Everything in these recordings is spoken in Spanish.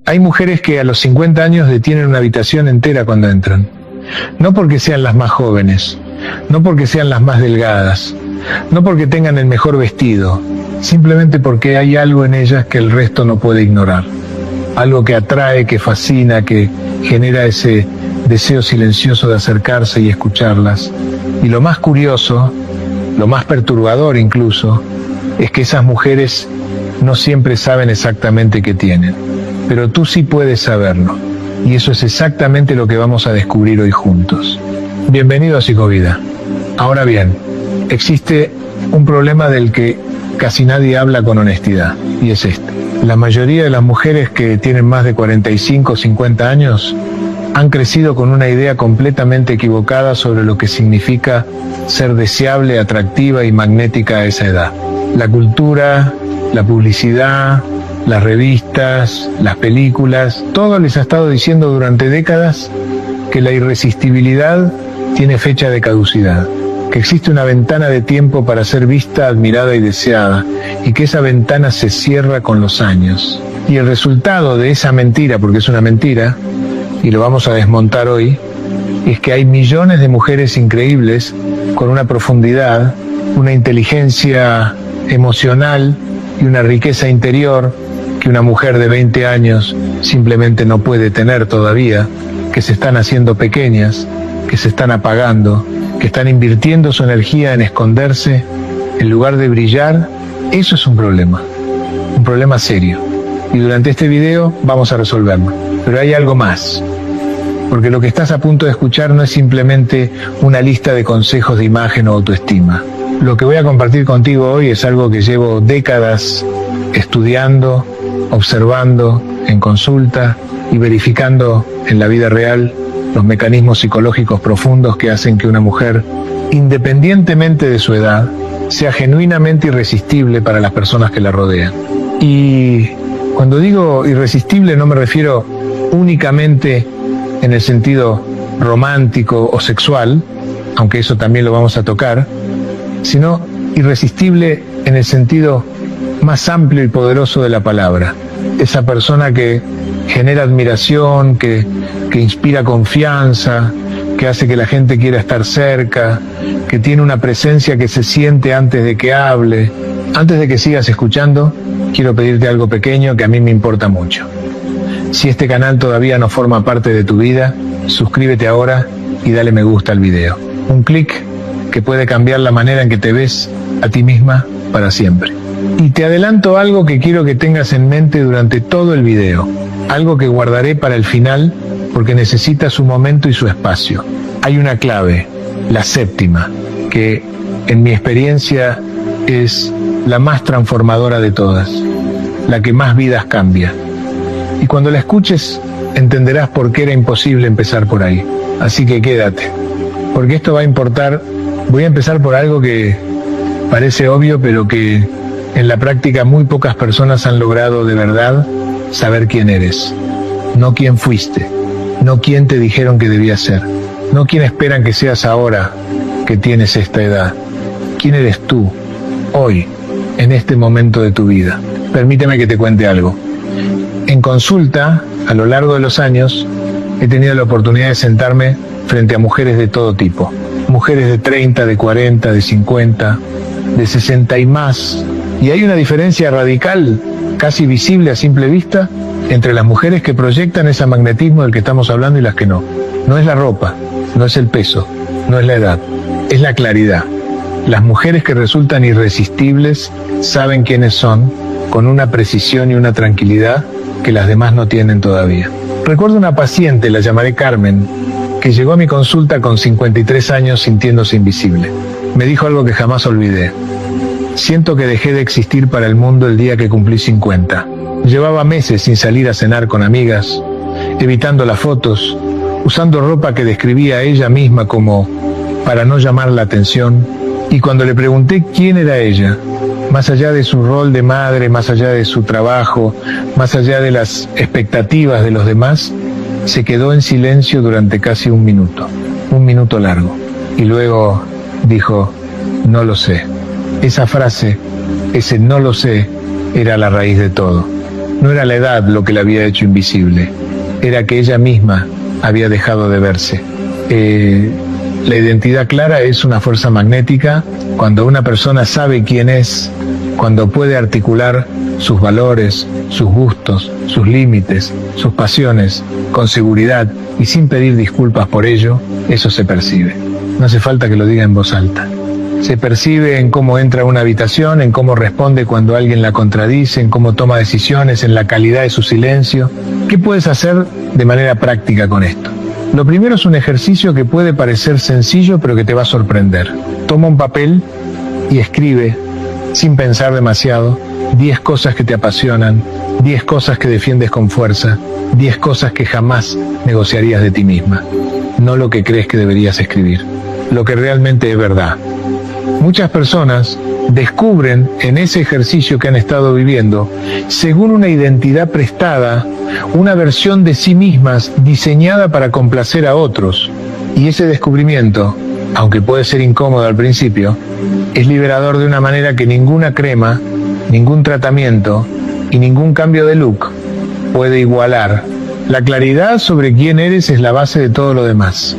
Hay mujeres que a los 50 años detienen una habitación entera cuando entran. No porque sean las más jóvenes, no porque sean las más delgadas, no porque tengan el mejor vestido, simplemente porque hay algo en ellas que el resto no puede ignorar. Algo que atrae, que fascina, que genera ese deseo silencioso de acercarse y escucharlas. Y lo más curioso, lo más perturbador incluso, es que esas mujeres no siempre saben exactamente qué tienen. Pero tú sí puedes saberlo. Y eso es exactamente lo que vamos a descubrir hoy juntos. Bienvenido a Psicovida. Ahora bien, existe un problema del que casi nadie habla con honestidad, y es este. La mayoría de las mujeres que tienen más de 45 o 50 años han crecido con una idea completamente equivocada sobre lo que significa ser deseable, atractiva y magnética a esa edad. La cultura, la publicidad, las revistas, las películas, todo les ha estado diciendo durante décadas que la irresistibilidad tiene fecha de caducidad, que existe una ventana de tiempo para ser vista, admirada y deseada, y que esa ventana se cierra con los años. Y el resultado de esa mentira, porque es una mentira, y lo vamos a desmontar hoy, es que hay millones de mujeres increíbles con una profundidad, una inteligencia emocional y una riqueza interior que una mujer de 20 años simplemente no puede tener todavía, que se están haciendo pequeñas, que se están apagando, que están invirtiendo su energía en esconderse en lugar de brillar. Eso es un problema serio. Y durante este video vamos a resolverlo. Pero hay algo más, porque lo que estás a punto de escuchar no es simplemente una lista de consejos de imagen o autoestima. Lo que voy a compartir contigo hoy es algo que llevo décadas estudiando, observando en consulta y verificando en la vida real los mecanismos psicológicos profundos que hacen que una mujer, independientemente de su edad, sea genuinamente irresistible para las personas que la rodean. Y cuando digo irresistible no me refiero únicamente en el sentido romántico o sexual, aunque eso también lo vamos a tocar, sino irresistible en el sentido más amplio y poderoso de la palabra. Esa persona que genera admiración, que inspira confianza, que hace que la gente quiera estar cerca, que tiene una presencia que se siente antes de que hable. Antes de que sigas escuchando, quiero pedirte algo pequeño que a mí me importa mucho. Si este canal todavía no forma parte de tu vida, suscríbete ahora y dale me gusta al video. Un clic que puede cambiar la manera en que te ves a ti misma para siempre. Y te adelanto algo que quiero que tengas en mente durante todo el video, algo que guardaré para el final porque necesita su momento y su espacio. Hay una clave, la séptima, que en mi experiencia es la más transformadora de todas, la que más vidas cambia. Y cuando la escuches entenderás por qué era imposible empezar por ahí. Así que quédate, porque esto va a importar. Voy a empezar por algo que parece obvio, pero que en la práctica muy pocas personas han logrado de verdad saber quién eres. No quién fuiste, no quién te dijeron que debías ser, no quién esperan que seas ahora que tienes esta edad. ¿Quién eres tú, hoy, en este momento de tu vida? Permíteme que te cuente algo. En consulta, a lo largo de los años, he tenido la oportunidad de sentarme frente a mujeres de todo tipo. Mujeres de 30, de 40, de 50, de 60 y más. Y hay una diferencia radical, casi visible a simple vista, entre las mujeres que proyectan ese magnetismo del que estamos hablando y las que no. No es la ropa, no es el peso, no es la edad, es la claridad. Las mujeres que resultan irresistibles saben quiénes son, con una precisión y una tranquilidad que las demás no tienen todavía. Recuerdo una paciente, la llamaré Carmen, que llegó a mi consulta con 53 años sintiéndose invisible. Me dijo algo que jamás olvidé. Siento que dejé de existir para el mundo el día que cumplí 50. Llevaba meses sin salir a cenar con amigas, evitando las fotos, usando ropa que describía a ella misma como para no llamar la atención. Y cuando le pregunté quién era ella, más allá de su rol de madre, más allá de su trabajo, más allá de las expectativas de los demás, se quedó en silencio durante casi un minuto largo. Y luego dijo, no lo sé. Esa frase, ese no lo sé, era la raíz de todo. No era la edad lo que la había hecho invisible, era que ella misma había dejado de verse. La identidad clara es una fuerza magnética. Cuando una persona sabe quién es, cuando puede articular sus valores, sus gustos, sus límites, sus pasiones, con seguridad y sin pedir disculpas por ello, eso se percibe. No hace falta que lo diga en voz alta. Se percibe en cómo entra a una habitación, en cómo responde cuando alguien la contradice, en cómo toma decisiones, en la calidad de su silencio. ¿Qué puedes hacer de manera práctica con esto? Lo primero es un ejercicio que puede parecer sencillo, pero que te va a sorprender. Toma un papel y escribe, sin pensar demasiado, 10 cosas que te apasionan, 10 cosas que defiendes con fuerza, 10 cosas que jamás negociarías de ti misma. No lo que crees que deberías escribir, lo que realmente es verdad. Muchas personas descubren en ese ejercicio que han estado viviendo, según una identidad prestada, una versión de sí mismas diseñada para complacer a otros. Y ese descubrimiento, aunque puede ser incómodo al principio, es liberador de una manera que ninguna crema, ningún tratamiento y ningún cambio de look puede igualar. La claridad sobre quién eres es la base de todo lo demás.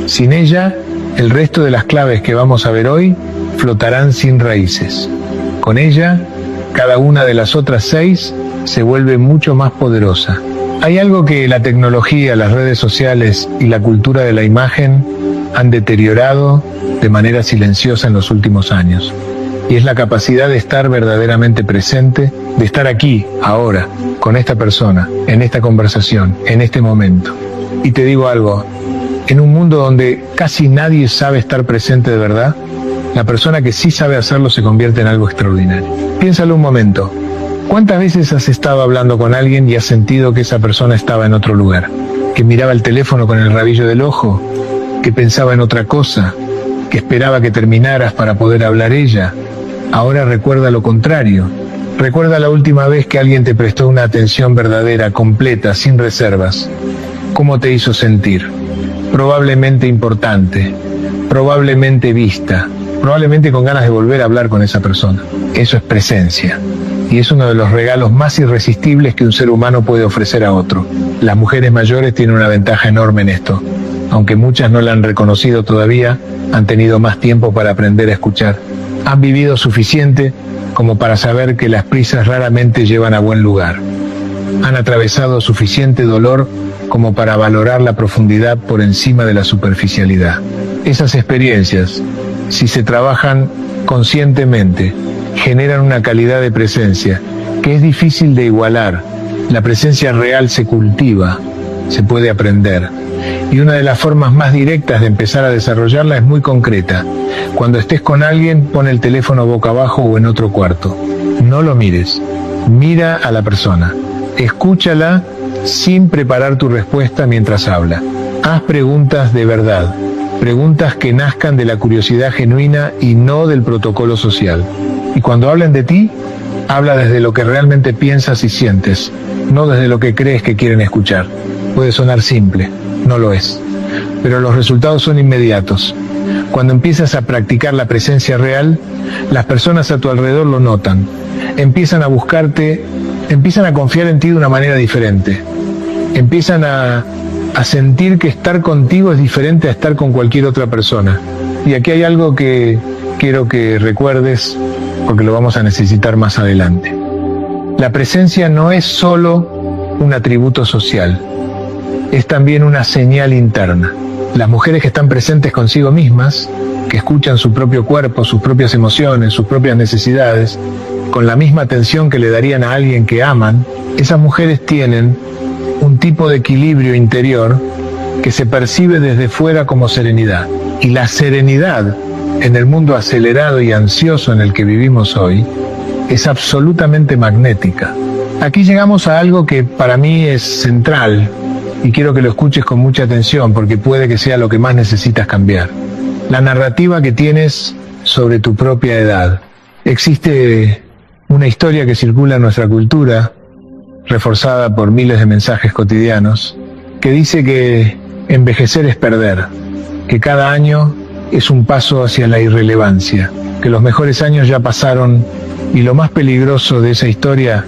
Sin ella, el resto de las claves que vamos a ver hoy flotarán sin raíces. Con ella, cada una de las otras 6 se vuelve mucho más poderosa. Hay algo que la tecnología, las redes sociales y la cultura de la imagen han deteriorado de manera silenciosa en los últimos años. Y es la capacidad de estar verdaderamente presente, de estar aquí, ahora, con esta persona, en esta conversación, en este momento. Y te digo algo, en un mundo donde casi nadie sabe estar presente de verdad, la persona que sí sabe hacerlo se convierte en algo extraordinario. Piénsalo un momento. ¿Cuántas veces has estado hablando con alguien y has sentido que esa persona estaba en otro lugar? Que miraba el teléfono con el rabillo del ojo, que pensaba en otra cosa, que esperaba que terminaras para poder hablar ella. Ahora recuerda lo contrario. Recuerda la última vez que alguien te prestó una atención verdadera, completa, sin reservas. ¿Cómo te hizo sentir? Probablemente importante, probablemente vista, probablemente con ganas de volver a hablar con esa persona. Eso es presencia. Y es uno de los regalos más irresistibles que un ser humano puede ofrecer a otro. Las mujeres mayores tienen una ventaja enorme en esto. Aunque muchas no la han reconocido todavía, han tenido más tiempo para aprender a escuchar. Han vivido suficiente como para saber que las prisas raramente llevan a buen lugar. Han atravesado suficiente dolor como para valorar la profundidad por encima de la superficialidad. Esas experiencias, si se trabajan conscientemente, generan una calidad de presencia que es difícil de igualar. La presencia real se cultiva, se puede aprender. Y una de las formas más directas de empezar a desarrollarla es muy concreta. Cuando estés con alguien, pon el teléfono boca abajo o en otro cuarto. No lo mires. Mira a la persona. Escúchala sin preparar tu respuesta mientras habla. Haz preguntas de verdad. Preguntas que nazcan de la curiosidad genuina y no del protocolo social. Y cuando hablen de ti, habla desde lo que realmente piensas y sientes, no desde lo que crees que quieren escuchar. Puede sonar simple, no lo es, pero los resultados son inmediatos. Cuando empiezas a practicar la presencia real, las personas a tu alrededor lo notan. Empiezan a buscarte, empiezan a confiar en ti de una manera diferente. Empiezan a sentir que estar contigo es diferente a estar con cualquier otra persona. Y aquí hay algo que quiero que recuerdes, porque lo vamos a necesitar más adelante. La presencia no es solo un atributo social, es también una señal interna. Las mujeres que están presentes consigo mismas, que escuchan su propio cuerpo, sus propias emociones, sus propias necesidades, con la misma atención que le darían a alguien que aman, esas mujeres tienen un tipo de equilibrio interior que se percibe desde fuera como serenidad. Y la serenidad en el mundo acelerado y ansioso en el que vivimos hoy es absolutamente magnética. Aquí llegamos a algo que para mí es central y quiero que lo escuches con mucha atención porque puede que sea lo que más necesitas cambiar. La narrativa que tienes sobre tu propia edad. Existe una historia que circula en nuestra cultura, reforzada por miles de mensajes cotidianos, que dice que envejecer es perder, que cada año es un paso hacia la irrelevancia, que los mejores años ya pasaron y lo más peligroso de esa historia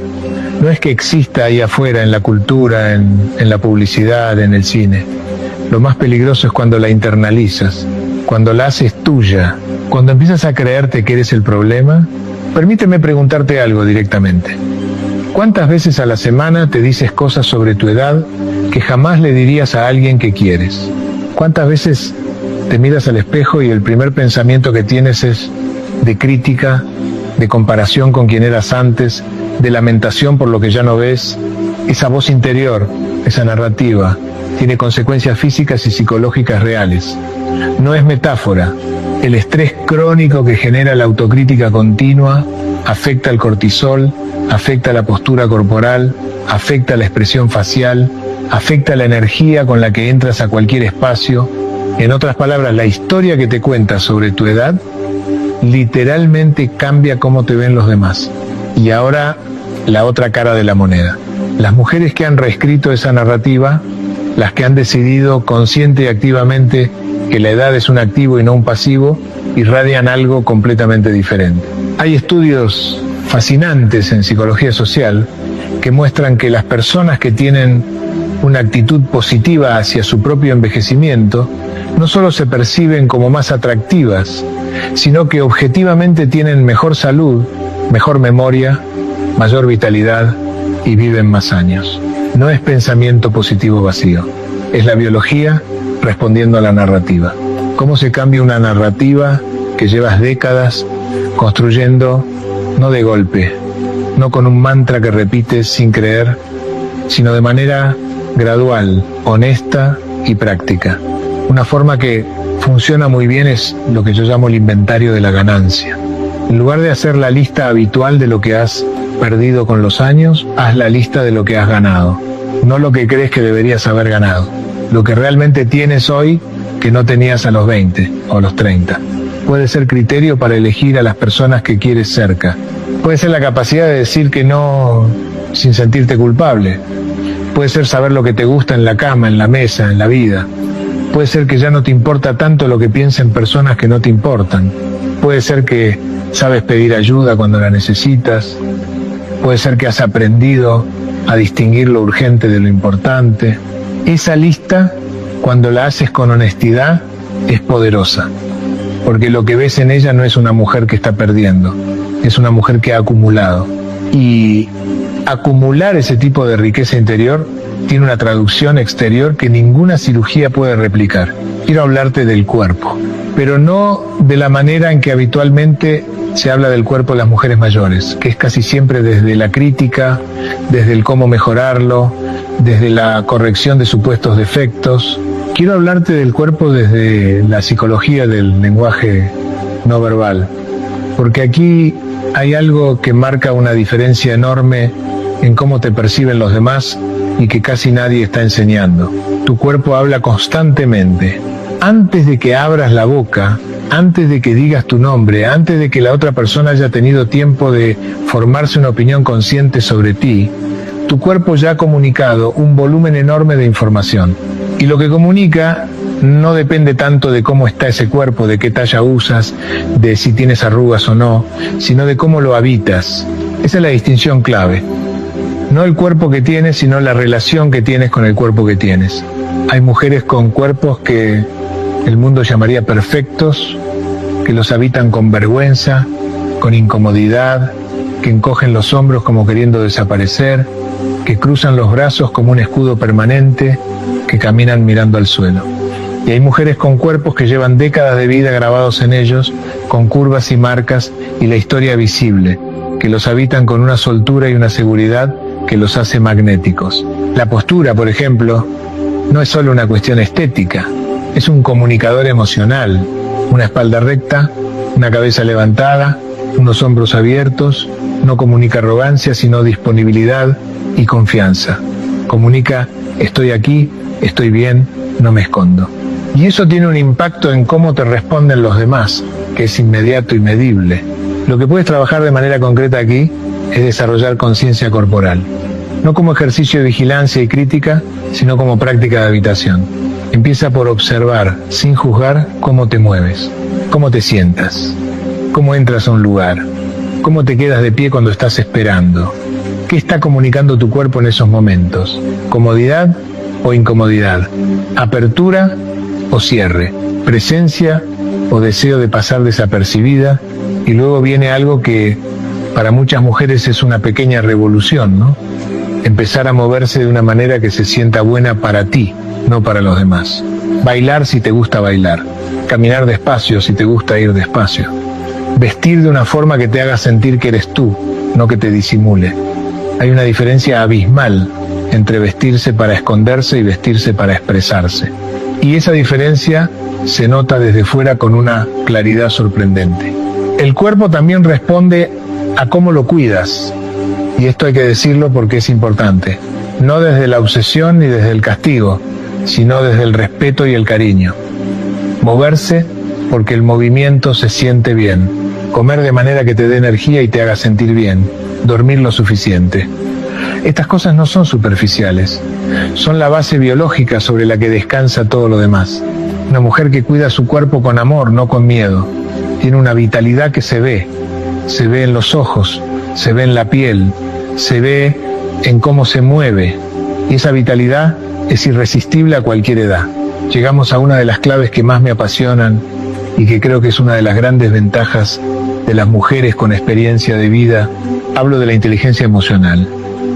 no es que exista ahí afuera en la cultura, en la publicidad, en el cine. Lo más peligroso es cuando la internalizas, cuando la haces tuya, cuando empiezas a creerte que eres el problema. Permíteme preguntarte algo directamente. ¿Cuántas veces a la semana te dices cosas sobre tu edad que jamás le dirías a alguien que quieres? ¿Cuántas veces te miras al espejo y el primer pensamiento que tienes es de crítica, de comparación con quien eras antes, de lamentación por lo que ya no ves? Esa voz interior, esa narrativa, tiene consecuencias físicas y psicológicas reales. No es metáfora. El estrés crónico que genera la autocrítica continua afecta al cortisol, afecta la postura corporal, afecta la expresión facial, afecta la energía con la que entras a cualquier espacio. En otras palabras, la historia que te cuentas sobre tu edad literalmente cambia cómo te ven los demás. Y ahora, la otra cara de la moneda. Las mujeres que han reescrito esa narrativa, las que han decidido consciente y activamente que la edad es un activo y no un pasivo, irradian algo completamente diferente. Hay estudios fascinantes en psicología social que muestran que las personas que tienen una actitud positiva hacia su propio envejecimiento no solo se perciben como más atractivas, sino que objetivamente tienen mejor salud, mejor memoria, mayor vitalidad y viven más años. No es pensamiento positivo vacío, es la biología respondiendo a la narrativa. ¿Cómo se cambia una narrativa que llevas décadas construyendo, no de golpe, no con un mantra que repites sin creer, sino de manera gradual, honesta y práctica? Una forma que funciona muy bien es lo que yo llamo el inventario de la ganancia. En lugar de hacer la lista habitual de lo que has perdido con los años, haz la lista de lo que has ganado, no lo que crees que deberías haber ganado, lo que realmente tienes hoy que no tenías a los 20 o a los 30. Puede ser criterio para elegir a las personas que quieres cerca. Puede ser la capacidad de decir que no sin sentirte culpable. Puede ser saber lo que te gusta en la cama, en la mesa, en la vida. Puede ser que ya no te importa tanto lo que piensen personas que no te importan. Puede ser que sabes pedir ayuda cuando la necesitas. Puede ser que has aprendido a distinguir lo urgente de lo importante. Esa lista, cuando la haces con honestidad, es poderosa, porque lo que ves en ella no es una mujer que está perdiendo, es una mujer que ha acumulado. Y acumular ese tipo de riqueza interior tiene una traducción exterior que ninguna cirugía puede replicar. Quiero hablarte del cuerpo, pero no de la manera en que habitualmente se habla del cuerpo de las mujeres mayores, que es casi siempre desde la crítica, desde el cómo mejorarlo, desde la corrección de supuestos defectos. Quiero hablarte del cuerpo desde la psicología del lenguaje no verbal, porque aquí hay algo que marca una diferencia enorme en cómo te perciben los demás y que casi nadie está enseñando. Tu cuerpo habla constantemente. Antes de que abras la boca, antes de que digas tu nombre, antes de que la otra persona haya tenido tiempo de formarse una opinión consciente sobre ti, tu cuerpo ya ha comunicado un volumen enorme de información. Y lo que comunica no depende tanto de cómo está ese cuerpo, de qué talla usas, de si tienes arrugas o no, sino de cómo lo habitas. Esa es la distinción clave. No el cuerpo que tienes, sino la relación que tienes con el cuerpo que tienes. Hay mujeres con cuerpos que el mundo llamaría perfectos, que los habitan con vergüenza, con incomodidad, que encogen los hombros como queriendo desaparecer, que cruzan los brazos como un escudo permanente, que caminan mirando al suelo. Y hay mujeres con cuerpos que llevan décadas de vida grabados en ellos, con curvas y marcas y la historia visible, que los habitan con una soltura y una seguridad que los hace magnéticos. La postura, por ejemplo, no es solo una cuestión estética, es un comunicador emocional. Una espalda recta, una cabeza levantada, unos hombros abiertos, no comunica arrogancia, sino disponibilidad y confianza. Comunica: estoy aquí, estoy bien, no me escondo. Y eso tiene un impacto en cómo te responden los demás, que es inmediato y medible. Lo que puedes trabajar de manera concreta aquí es desarrollar conciencia corporal, no como ejercicio de vigilancia y crítica, sino como práctica de habitación. Empieza por observar, sin juzgar, cómo te mueves, cómo te sientas, cómo entras a un lugar, cómo te quedas de pie cuando estás esperando, ¿Qué está comunicando tu cuerpo en esos momentos? ¿Comodidad o incomodidad? ¿Apertura o cierre? ¿Presencia o deseo de pasar desapercibida? Y luego viene algo que para muchas mujeres es una pequeña revolución, ¿no? Empezar a moverse de una manera que se sienta buena para ti, no para los demás. Bailar si te gusta bailar. Caminar despacio si te gusta ir despacio. Vestir de una forma que te haga sentir que eres tú, no que te disimule. Hay una diferencia abismal entre vestirse para esconderse y vestirse para expresarse. Y esa diferencia se nota desde fuera con una claridad sorprendente. El cuerpo también responde a cómo lo cuidas. Y esto hay que decirlo porque es importante. No desde la obsesión ni desde el castigo, sino desde el respeto y el cariño. Moverse porque el movimiento se siente bien. Comer de manera que te dé energía y te haga sentir bien. Dormir lo suficiente. Estas cosas no son superficiales. Son la base biológica sobre la que descansa todo lo demás. Una mujer que cuida su cuerpo con amor, no con miedo. Tiene una vitalidad que se ve. Se ve en los ojos, se ve en la piel, se ve en cómo se mueve. Y esa vitalidad es irresistible a cualquier edad. Llegamos a una de las claves que más me apasionan y que creo que es una de las grandes ventajas de las mujeres con experiencia de vida. Hablo de la inteligencia emocional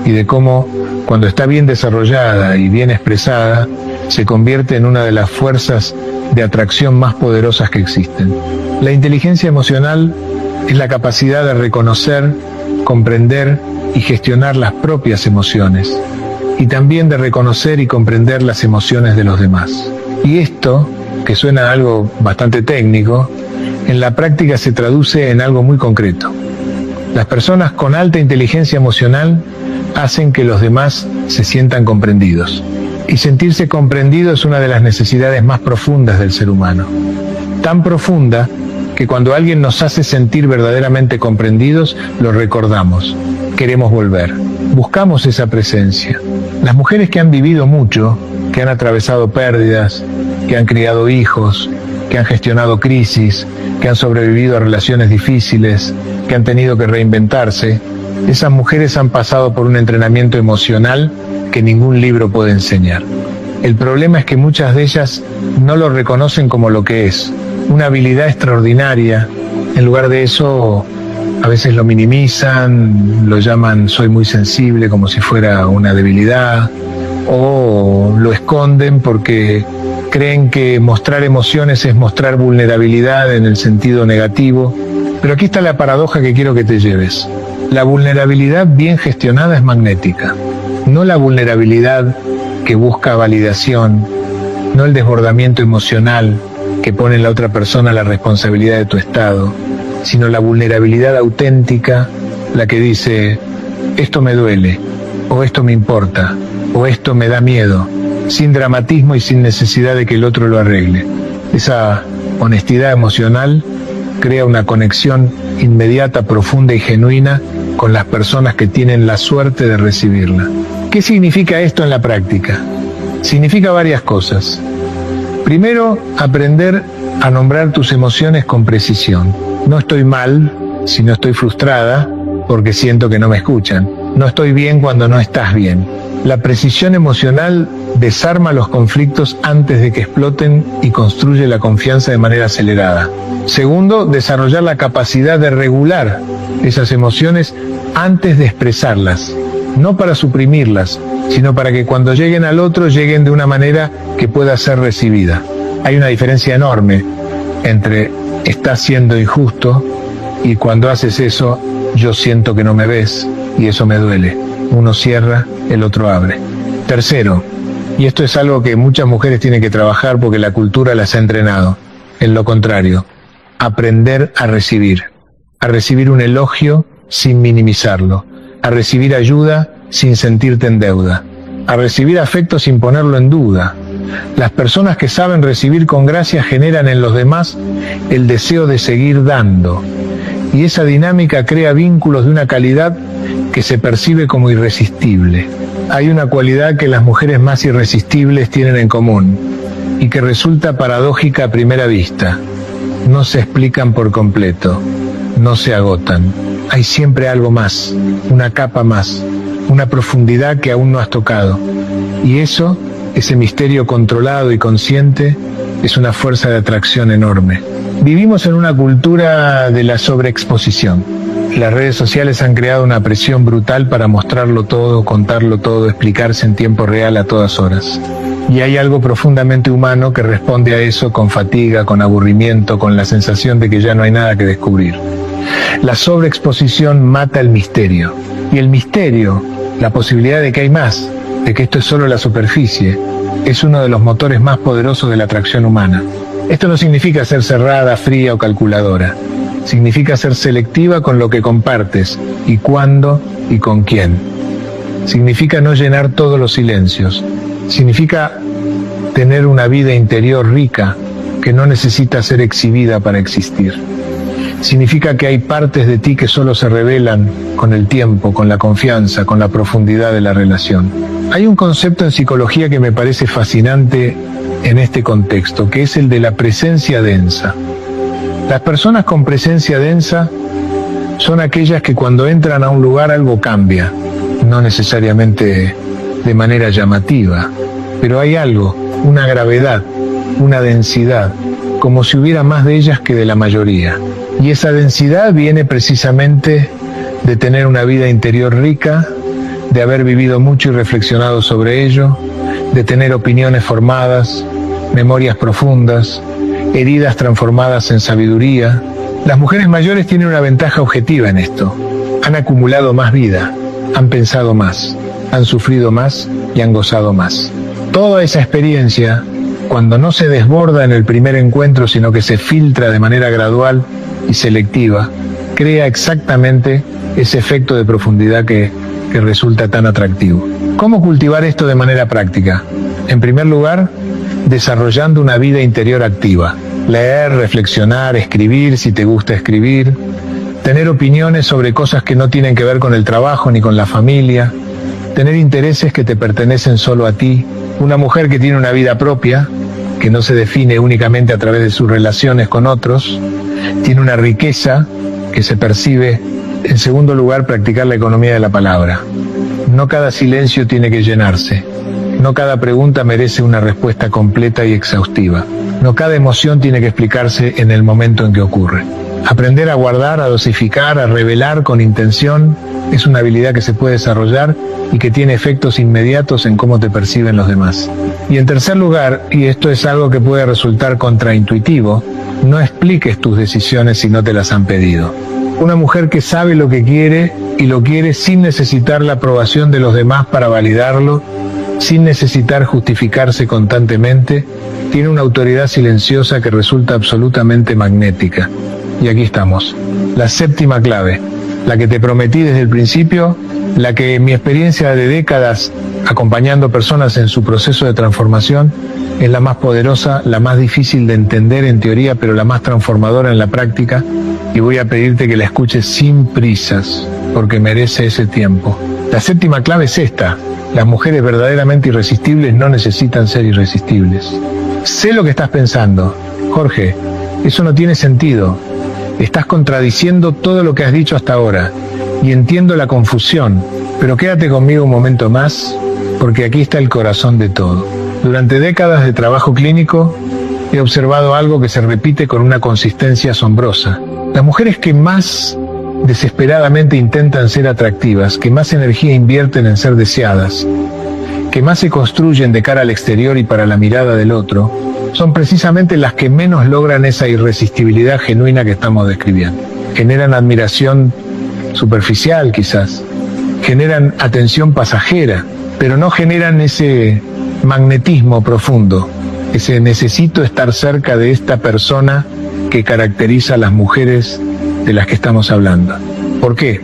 y de cómo, cuando está bien desarrollada y bien expresada, se convierte en una de las fuerzas de atracción más poderosas que existen. La inteligencia emocional es la capacidad de reconocer, comprender y gestionar las propias emociones, y también de reconocer y comprender las emociones de los demás. Y esto, que suena a algo bastante técnico, en la práctica se traduce en algo muy concreto. Las personas con alta inteligencia emocional hacen que los demás se sientan comprendidos. Y sentirse comprendido es una de las necesidades más profundas del ser humano. Tan profunda que cuando alguien nos hace sentir verdaderamente comprendidos, lo recordamos, queremos volver, buscamos esa presencia. Las mujeres que han vivido mucho, que han atravesado pérdidas, que han criado hijos, que han gestionado crisis, que han sobrevivido a relaciones difíciles, que han tenido que reinventarse, esas mujeres han pasado por un entrenamiento emocional que ningún libro puede enseñar. El problema es que muchas de ellas no lo reconocen como lo que es, una habilidad extraordinaria. En lugar de eso, a veces lo minimizan, lo llaman soy muy sensible como si fuera una debilidad, o lo esconden porque creen que mostrar emociones es mostrar vulnerabilidad en el sentido negativo. Pero aquí está la paradoja que quiero que te lleves. La vulnerabilidad bien gestionada es magnética, no la vulnerabilidad que busca validación, no el desbordamiento emocional que pone en la otra persona la responsabilidad de tu estado, sino la vulnerabilidad auténtica, la que dice, esto me duele, o esto me importa, o esto me da miedo, sin dramatismo y sin necesidad de que el otro lo arregle. Esa honestidad emocional crea una conexión inmediata, profunda y genuina con las personas que tienen la suerte de recibirla. ¿Qué significa esto en la práctica? Significa varias cosas. Primero, aprender a nombrar tus emociones con precisión. No estoy mal si no estoy frustrada porque siento que no me escuchan. No estoy bien cuando no estás bien. La precisión emocional desarma los conflictos antes de que exploten y construye la confianza de manera acelerada. Segundo, desarrollar la capacidad de regular esas emociones antes de expresarlas. No para suprimirlas, sino para que cuando lleguen al otro lleguen de una manera que pueda ser recibida. Hay una diferencia enorme entre estás siendo injusto y cuando haces eso yo siento que no me ves y eso me duele. Uno cierra, el otro abre. Tercero, y esto es algo que muchas mujeres tienen que trabajar porque la cultura las ha entrenado, en lo contrario, aprender a recibir un elogio sin minimizarlo, a recibir ayuda sin sentirte en deuda, a recibir afecto sin ponerlo en duda. Las personas que saben recibir con gracia generan en los demás el deseo de seguir dando, y esa dinámica crea vínculos de una calidad que se percibe como irresistible. Hay una cualidad que las mujeres más irresistibles tienen en común y que resulta paradójica a primera vista. No se explican por completo, no se agotan. Hay siempre algo más, una capa más, una profundidad que aún no has tocado. Y eso, ese misterio controlado y consciente, es una fuerza de atracción enorme. Vivimos en una cultura de la sobreexposición. Las redes sociales han creado una presión brutal para mostrarlo todo, contarlo todo, explicarse en tiempo real a todas horas. Y hay algo profundamente humano que responde a eso con fatiga, con aburrimiento, con la sensación de que ya no hay nada que descubrir. La sobreexposición mata el misterio. Y el misterio, la posibilidad de que hay más, de que esto es solo la superficie, es uno de los motores más poderosos de la atracción humana. Esto no significa ser cerrada, fría o calculadora. Significa ser selectiva con lo que compartes, y cuándo y con quién. Significa no llenar todos los silencios. Significa tener una vida interior rica que no necesita ser exhibida para existir. Significa que hay partes de ti que solo se revelan con el tiempo, con la confianza, con la profundidad de la relación. Hay un concepto en psicología que me parece fascinante en este contexto, que es el de la presencia densa. Las personas con presencia densa son aquellas que cuando entran a un lugar algo cambia, no necesariamente de manera llamativa, pero hay algo, una gravedad, una densidad, como si hubiera más de ellas que de la mayoría. Y esa densidad viene precisamente de tener una vida interior rica, de haber vivido mucho y reflexionado sobre ello, de tener opiniones formadas, memorias profundas, heridas transformadas en sabiduría. Las mujeres mayores tienen una ventaja objetiva en esto. Han acumulado más vida, han pensado más, han sufrido más y han gozado más. Toda esa experiencia, cuando no se desborda en el primer encuentro, sino que se filtra de manera gradual y selectiva, crea exactamente ese efecto de profundidad que resulta tan atractivo. ¿Cómo cultivar esto de manera práctica? En primer lugar, desarrollando una vida interior activa. Leer, reflexionar, escribir si te gusta escribir, tener opiniones sobre cosas que no tienen que ver con el trabajo ni con la familia, tener intereses que te pertenecen solo a ti. Una mujer que tiene una vida propia, que no se define únicamente a través de sus relaciones con otros, tiene una riqueza que se percibe. En segundo lugar, practicar la economía de la palabra. No cada silencio tiene que llenarse. No cada pregunta merece una respuesta completa y exhaustiva. No cada emoción tiene que explicarse en el momento en que ocurre. Aprender a guardar, a dosificar, a revelar con intención es una habilidad que se puede desarrollar y que tiene efectos inmediatos en cómo te perciben los demás. Y en tercer lugar, y esto es algo que puede resultar contraintuitivo, no expliques tus decisiones si no te las han pedido. Una mujer que sabe lo que quiere y lo quiere sin necesitar la aprobación de los demás para validarlo, sin necesitar justificarse constantemente, tiene una autoridad silenciosa que resulta absolutamente magnética. Y aquí estamos, la séptima clave, la que te prometí desde el principio, la que en mi experiencia de décadas acompañando personas en su proceso de transformación es la más poderosa, la más difícil de entender en teoría, pero la más transformadora en la práctica, y voy a pedirte que la escuches sin prisas, porque merece ese tiempo. La séptima clave es esta: las mujeres verdaderamente irresistibles no necesitan ser irresistibles. Sé lo que estás pensando. Jorge, eso no tiene sentido. Estás contradiciendo todo lo que has dicho hasta ahora, y entiendo la confusión, pero quédate conmigo un momento más, porque aquí está el corazón de todo. Durante décadas de trabajo clínico, he observado algo que se repite con una consistencia asombrosa. Las mujeres que más desesperadamente intentan ser atractivas, que más energía invierten en ser deseadas, que más se construyen de cara al exterior y para la mirada del otro, son precisamente las que menos logran esa irresistibilidad genuina que estamos describiendo. Generan admiración superficial quizás, generan atención pasajera, pero no generan ese magnetismo profundo, ese necesito estar cerca de esta persona que caracteriza a las mujeres de las que estamos hablando. ¿Por qué?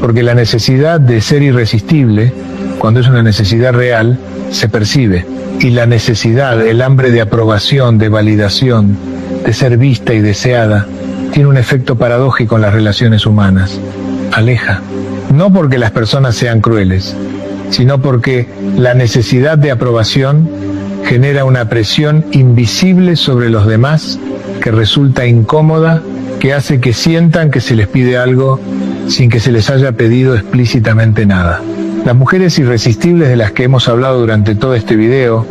Porque la necesidad de ser irresistible, cuando es una necesidad real, se percibe. Y la necesidad, el hambre de aprobación, de validación, de ser vista y deseada, tiene un efecto paradójico en las relaciones humanas. Aleja. No porque las personas sean crueles, sino porque la necesidad de aprobación genera una presión invisible sobre los demás que resulta incómoda, que hace que sientan que se les pide algo sin que se les haya pedido explícitamente nada. Las mujeres irresistibles de las que hemos hablado durante todo este video,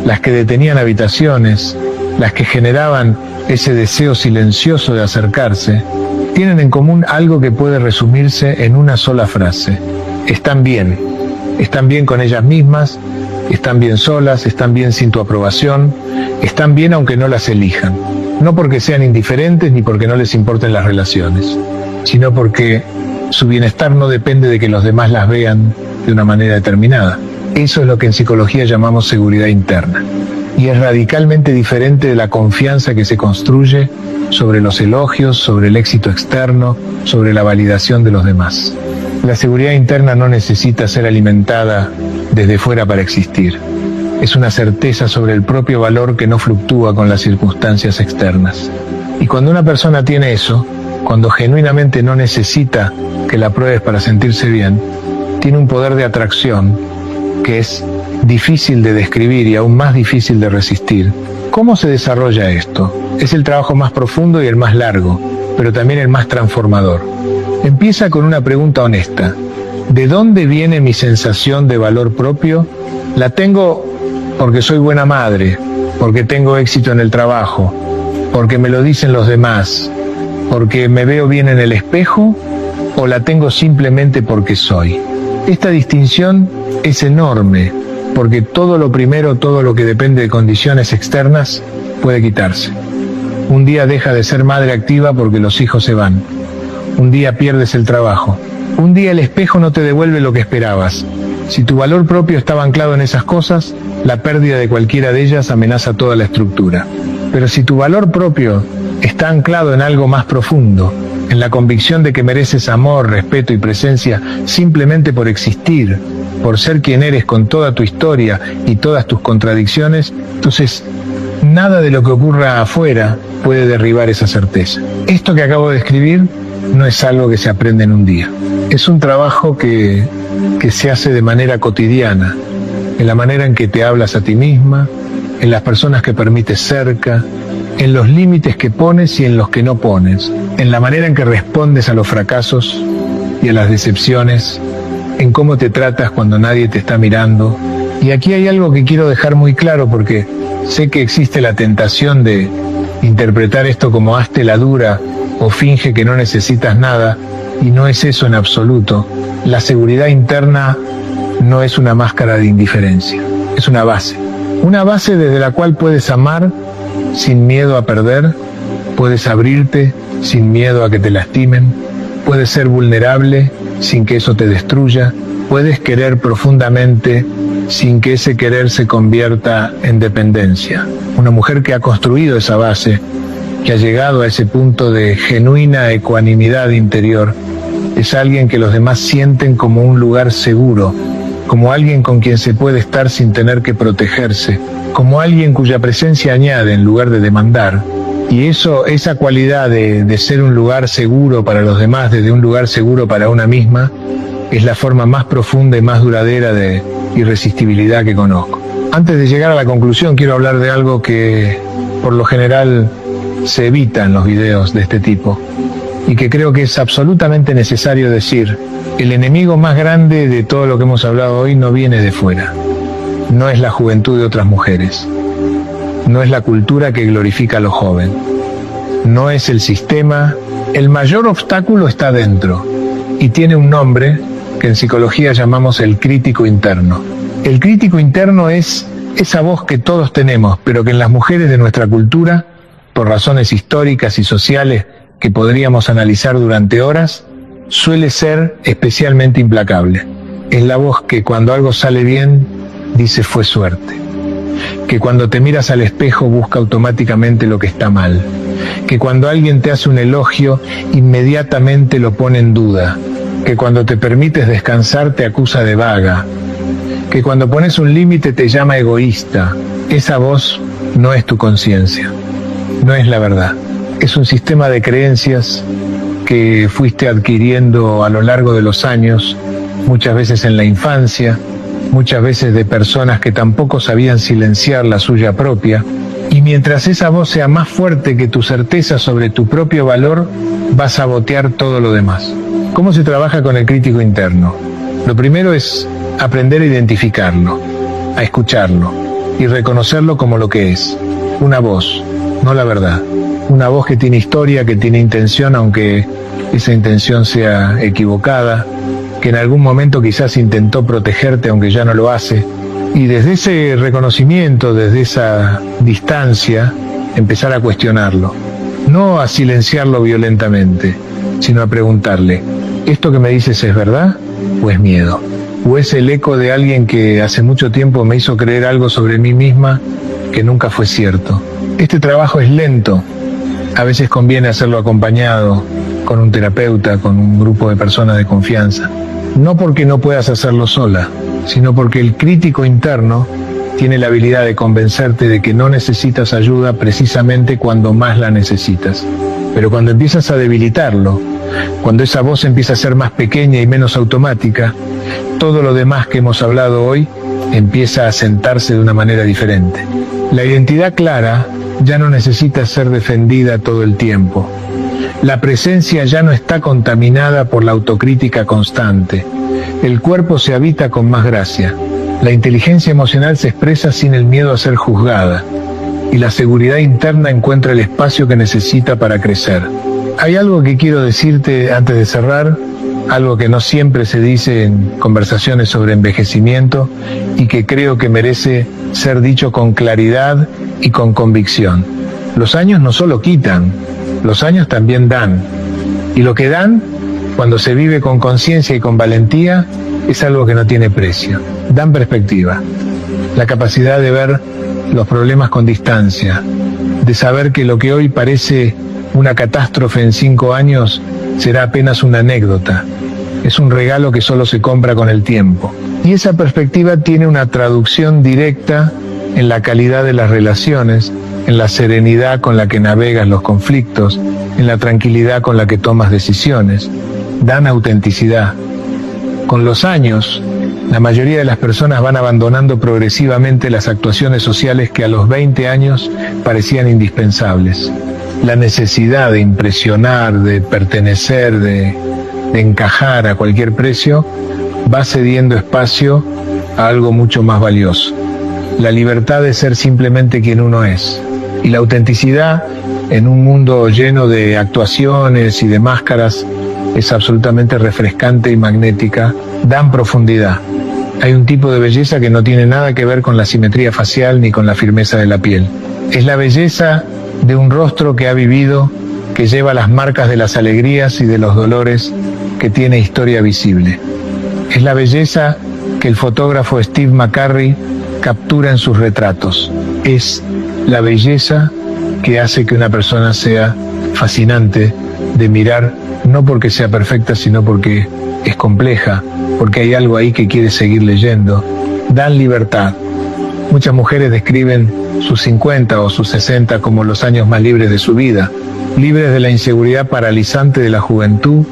las que detenían habitaciones, las que generaban ese deseo silencioso de acercarse, tienen en común algo que puede resumirse en una sola frase: están bien. Están bien con ellas mismas, están bien solas, están bien sin tu aprobación, están bien aunque no las elijan. No porque sean indiferentes ni porque no les importen las relaciones, sino porque su bienestar no depende de que los demás las vean de una manera determinada. Eso es lo que en psicología llamamos seguridad interna. Y es radicalmente diferente de la confianza que se construye sobre los elogios, sobre el éxito externo, sobre la validación de los demás. La seguridad interna no necesita ser alimentada desde fuera para existir. Es una certeza sobre el propio valor que no fluctúa con las circunstancias externas. Y cuando una persona tiene eso, cuando genuinamente no necesita que la pruebes para sentirse bien, tiene un poder de atracción que es difícil de describir y aún más difícil de resistir. ¿Cómo se desarrolla esto? Es el trabajo más profundo y el más largo, pero también el más transformador. Empieza con una pregunta honesta. ¿De dónde viene mi sensación de valor propio? ¿La tengo porque soy buena madre, porque tengo éxito en el trabajo, porque me lo dicen los demás, porque me veo bien en el espejo, o la tengo simplemente porque soy? Esta distinción es enorme, porque todo lo primero, todo lo que depende de condiciones externas, puede quitarse. Un día deja de ser madre activa porque los hijos se van. Un día pierdes el trabajo. Un día el espejo no te devuelve lo que esperabas. Si tu valor propio estaba anclado en esas cosas, la pérdida de cualquiera de ellas amenaza toda la estructura. Pero si tu valor propio está anclado en algo más profundo, en la convicción de que mereces amor, respeto y presencia simplemente por existir, por ser quien eres con toda tu historia y todas tus contradicciones, entonces nada de lo que ocurra afuera puede derribar esa certeza. Esto que acabo de escribir no es algo que se aprende en un día. Es un trabajo que se hace de manera cotidiana, en la manera en que te hablas a ti misma, en las personas que permites cerca, en los límites que pones y en los que no pones, en la manera en que respondes a los fracasos y a las decepciones, en cómo te tratas cuando nadie te está mirando. Y aquí hay algo que quiero dejar muy claro, porque sé que existe la tentación de interpretar esto como hazte la dura o finge que no necesitas nada, y no es eso en absoluto. La seguridad interna no es una máscara de indiferencia, es una base desde la cual puedes amar sin miedo a perder, puedes abrirte sin miedo a que te lastimen, puedes ser vulnerable sin que eso te destruya, puedes querer profundamente sin que ese querer se convierta en dependencia. Una mujer que ha construido esa base, que ha llegado a ese punto de genuina ecuanimidad interior, es alguien que los demás sienten como un lugar seguro, como alguien con quien se puede estar sin tener que protegerse, como alguien cuya presencia añade en lugar de demandar. Y esa cualidad de ser un lugar seguro para los demás desde un lugar seguro para una misma, es la forma más profunda y más duradera de irresistibilidad que conozco. Antes de llegar a la conclusión, quiero hablar de algo que por lo general se evita en los videos de este tipo, y que creo que es absolutamente necesario decir. El enemigo más grande de todo lo que hemos hablado hoy no viene de fuera. No es la juventud de otras mujeres. No es la cultura que glorifica a lo joven. No es el sistema. El mayor obstáculo está dentro, y tiene un nombre que en psicología llamamos el crítico interno. El crítico interno es esa voz que todos tenemos, pero que en las mujeres de nuestra cultura, por razones históricas y sociales que podríamos analizar durante horas, suele ser especialmente implacable. Es la voz que cuando algo sale bien, dice fue suerte. Que cuando te miras al espejo busca automáticamente lo que está mal. Que cuando alguien te hace un elogio, inmediatamente lo pone en duda. Que cuando te permites descansar te acusa de vaga. Que cuando pones un límite te llama egoísta. Esa voz no es tu conciencia. No es la verdad. Es un sistema de creencias que fuiste adquiriendo a lo largo de los años, muchas veces en la infancia, muchas veces de personas que tampoco sabían silenciar la suya propia, y mientras esa voz sea más fuerte que tu certeza sobre tu propio valor, va a sabotear todo lo demás. ¿Cómo se trabaja con el crítico interno? Lo primero es aprender a identificarlo, a escucharlo y reconocerlo como lo que es, una voz, no la verdad. Una voz que tiene historia, que tiene intención, aunque esa intención sea equivocada, que en algún momento quizás intentó protegerte, aunque ya no lo hace. Y desde ese reconocimiento, desde esa distancia, empezar a cuestionarlo. No a silenciarlo violentamente, sino a preguntarle, ¿esto que me dices es verdad o es miedo? ¿O es el eco de alguien que hace mucho tiempo me hizo creer algo sobre mí misma que nunca fue cierto? Este trabajo es lento. A veces conviene hacerlo acompañado, con un terapeuta, con un grupo de personas de confianza. No porque no puedas hacerlo sola, sino porque el crítico interno tiene la habilidad de convencerte de que no necesitas ayuda precisamente cuando más la necesitas. Pero cuando empiezas a debilitarlo, cuando esa voz empieza a ser más pequeña y menos automática, todo lo demás que hemos hablado hoy empieza a sentarse de una manera diferente. La identidad clara ya no necesita ser defendida todo el tiempo. La presencia ya no está contaminada por la autocrítica constante. El cuerpo se habita con más gracia. La inteligencia emocional se expresa sin el miedo a ser juzgada. Y la seguridad interna encuentra el espacio que necesita para crecer. Hay algo que quiero decirte antes de cerrar, algo que no siempre se dice en conversaciones sobre envejecimiento y que creo que merece ser dicho con claridad y con convicción. Los años no solo quitan, los años también dan. Y lo que dan, cuando se vive con conciencia y con valentía, es algo que no tiene precio. Dan perspectiva, la capacidad de ver los problemas con distancia, de saber que lo que hoy parece una catástrofe en 5 años será apenas una anécdota. Es un regalo que solo se compra con el tiempo. Y esa perspectiva tiene una traducción directa en la calidad de las relaciones, en la serenidad con la que navegas los conflictos, en la tranquilidad con la que tomas decisiones. Dan autenticidad. Con los años, la mayoría de las personas van abandonando progresivamente las actuaciones sociales que a los 20 años parecían indispensables. La necesidad de impresionar, de pertenecer, de encajar a cualquier precio, va cediendo espacio a algo mucho más valioso. La libertad de ser simplemente quien uno es. Y la autenticidad, en un mundo lleno de actuaciones y de máscaras, es absolutamente refrescante y magnética. Dan profundidad. Hay un tipo de belleza que no tiene nada que ver con la simetría facial ni con la firmeza de la piel. Es la belleza de un rostro que ha vivido, que lleva las marcas de las alegrías y de los dolores, que tiene historia visible. Es la belleza que el fotógrafo Steve McCurry captura en sus retratos. Es la belleza que hace que una persona sea fascinante de mirar, no porque sea perfecta, sino porque es compleja, porque hay algo ahí que quiere seguir leyendo. Dan libertad. Muchas mujeres describen sus 50 o sus 60 como los años más libres de su vida, libres de la inseguridad paralizante de la juventud,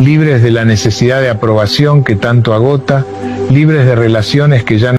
libres de la necesidad de aprobación que tanto agota, libres de relaciones que ya no